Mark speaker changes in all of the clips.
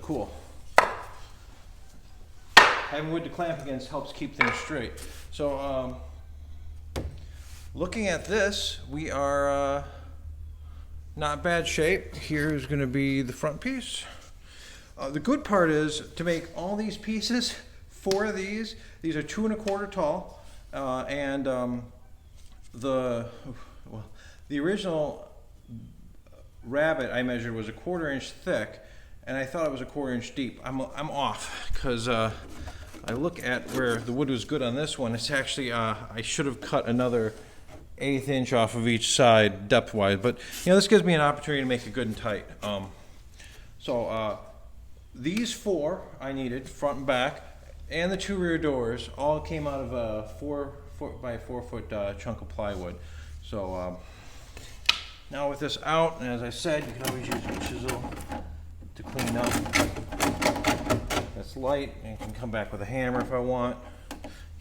Speaker 1: cool. Having wood to clamp against helps keep things straight. So looking at this, we are not bad shape. Here's going to be the front piece. The good part is to make all these pieces, 4 of these are 2 1/4 tall, and the original rabbet I measured was 1/4 inch thick, and I thought it was 1/4 inch deep. I'm off, because I look at where the wood was good on this one. It's actually I should have cut another 1/8 inch off of each side depth wise, but you know, this gives me an opportunity to make it good and tight. These 4 I needed, front and back, and the 2 rear doors, all came out of a 4 foot by 4 foot chunk of plywood. So now with this out, and as I said, you can always use a chisel to clean up. That's light, and you can come back with a hammer if I want.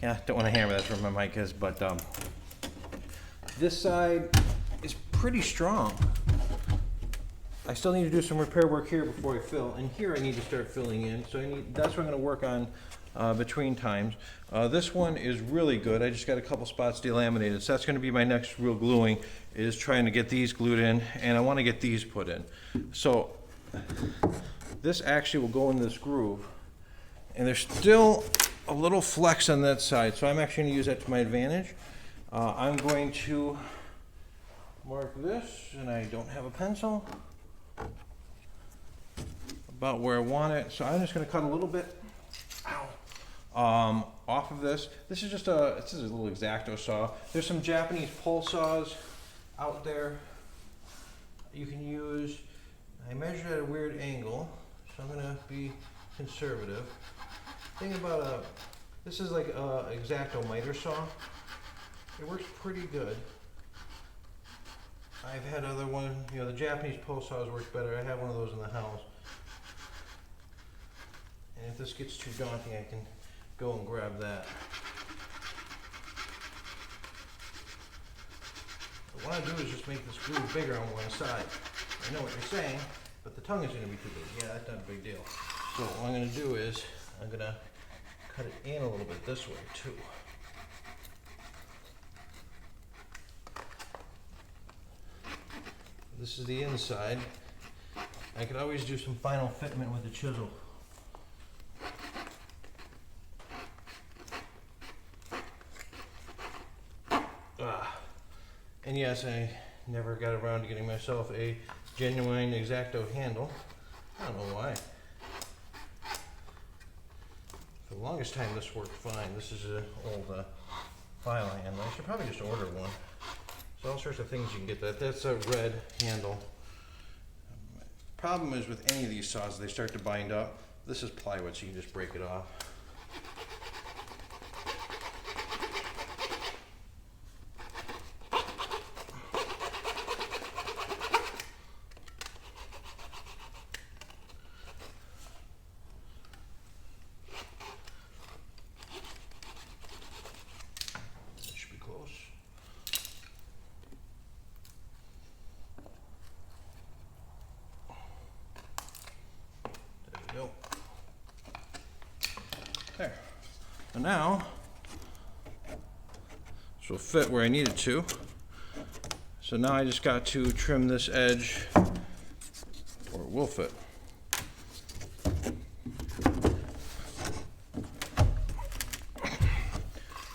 Speaker 1: Yeah, don't want a hammer, that's where my mic is, but this side is pretty strong. I still need to do some repair work here before I fill, and here I need to start filling in. So that's what I'm going to work on between times. This one is really good. I just got a couple spots delaminated, so that's going to be my next real gluing, is trying to get these glued in, and I want to get these put in. So this actually will go in this groove, and there's still a little flex on that side, so I'm actually going to use that to my advantage. I'm going to mark this, and I don't have a pencil, about where I want it. So I'm just going to cut a little bit off of this. This is just a little X-Acto saw. There's some Japanese pole saws out there you can use. I measured at a weird angle, so I'm going to be conservative. Thing about this is like a X-Acto miter saw. It works pretty good. I've had other one, you know, the Japanese pole saws work better. I have one of those in the house. And if this gets too daunting, I can go and grab that. What I want to do is just make this groove bigger on one side. I know what you're saying, but the tongue is going to be too big. Yeah, that's not a big deal. So what I'm going to do is I'm going to cut it in a little bit this way too. This is the inside. I could always do some final fitment with the chisel. And yes, I never got around to getting myself a genuine X-Acto handle. I don't know why. For the longest time this worked fine. This is an old file handle. I should probably just order one. There's all sorts of things you can get that. That's a red handle. Problem is with any of these saws, they start to bind up. This is plywood, so you can just break it off. There. So now, this will fit where I need it to. So now I just got to trim this edge, or it will fit.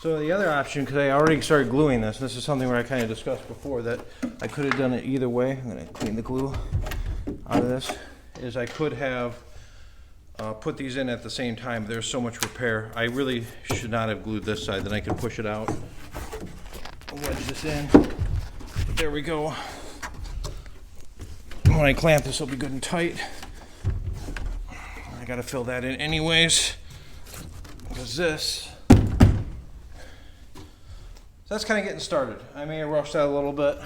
Speaker 1: So the other option, because I already started gluing this is something where I kind of discussed before that I could have done it either way. I'm going to clean the glue out of this. Is I could have put these in at the same time. There's so much repair. I really should not have glued this side. Then I could push it out, wedge this in. But there we go. When I clamp this, will be good and tight. I got to fill that in anyways, because this. So that's kind of getting started. I may have rushed that a little bit.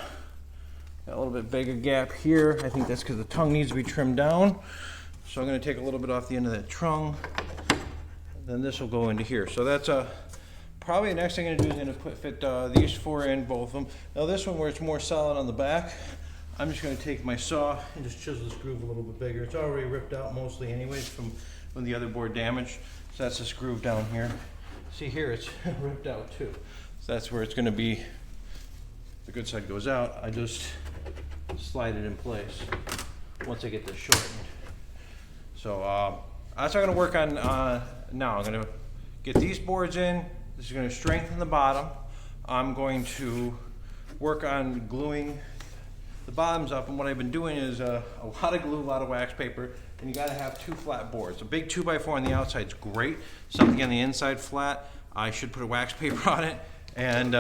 Speaker 1: Got a little bit bigger gap here. I think that's because the tongue needs to be trimmed down. So I'm going to take a little bit off the end of that tongue. Then this will go into here. So that's probably the next thing I'm going to do is I'm going to fit these four in, both of them. Now this one where it's more solid on the back, I'm just going to take my saw and just chisel this groove a little bit bigger. It's already ripped out mostly anyways from the other board damage. So that's this groove down here. See here, it's ripped out too. So that's where it's going to be. The good side goes out. I just slide it in place once I get this shortened. So that's what I'm going to work on now. I'm going to get these boards in. This is going to strengthen the bottom. I'm going to work on gluing the bottoms up, and what I've been doing is a lot of glue, a lot of wax paper, and you got to have 2 flat boards. A big 2x4 on the outside is great. Something on the inside flat, I should put a wax paper on it, and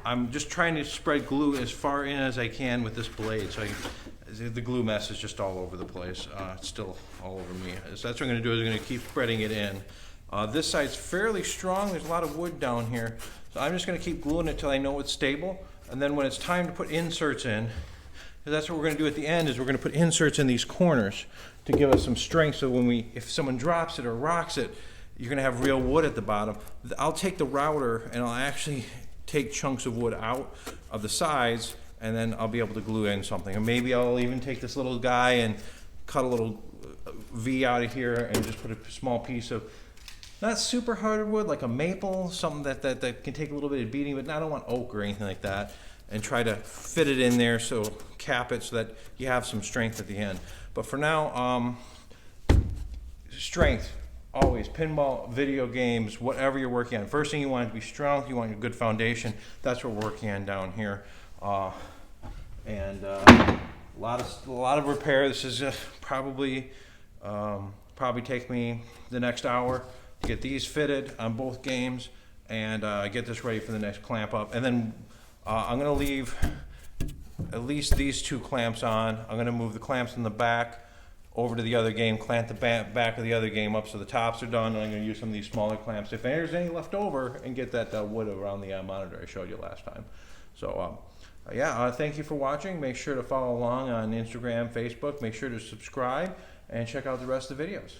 Speaker 1: I'm just trying to spread glue as far in as I can with this blade, so the glue mess is just all over the place. It's still all over me. So that's what I'm going to do, is I'm going to keep spreading it in. This side's fairly strong. There's a lot of wood down here, so I'm just going to keep gluing it till I know it's stable. And then when it's time to put inserts in, that's what we're going to do at the end, is we're going to put inserts in these corners to give us some strength, so when if someone drops it or rocks it, you're going to have real wood at the bottom. I'll take the router and I'll actually take chunks of wood out of the sides, and then I'll be able to glue in something. Or maybe I'll even take this little guy and cut a little V out of here and just put a small piece of not super hardwood, like a maple, something that can take a little bit of beating, but I don't want oak or anything like that, and try to fit it in there, so cap it so that you have some strength at the end. But for now, strength, always. Pinball, video games, whatever you're working on. First thing you want to be strong, you want a good foundation. That's what we're working on down here. A lot of repair. This is probably take me the next hour to get these fitted on both games and get this ready for the next clamp up. And then I'm going to leave at least these 2 clamps on. I'm going to move the clamps in the back over to the other game, clamp the back of the other game up so the tops are done, and I'm going to use some of these smaller clamps if there's any left over, and get that wood around the monitor I showed you last time. So thank you for watching. Make sure to follow along on Instagram, Facebook. Make sure to subscribe and check out the rest of the videos.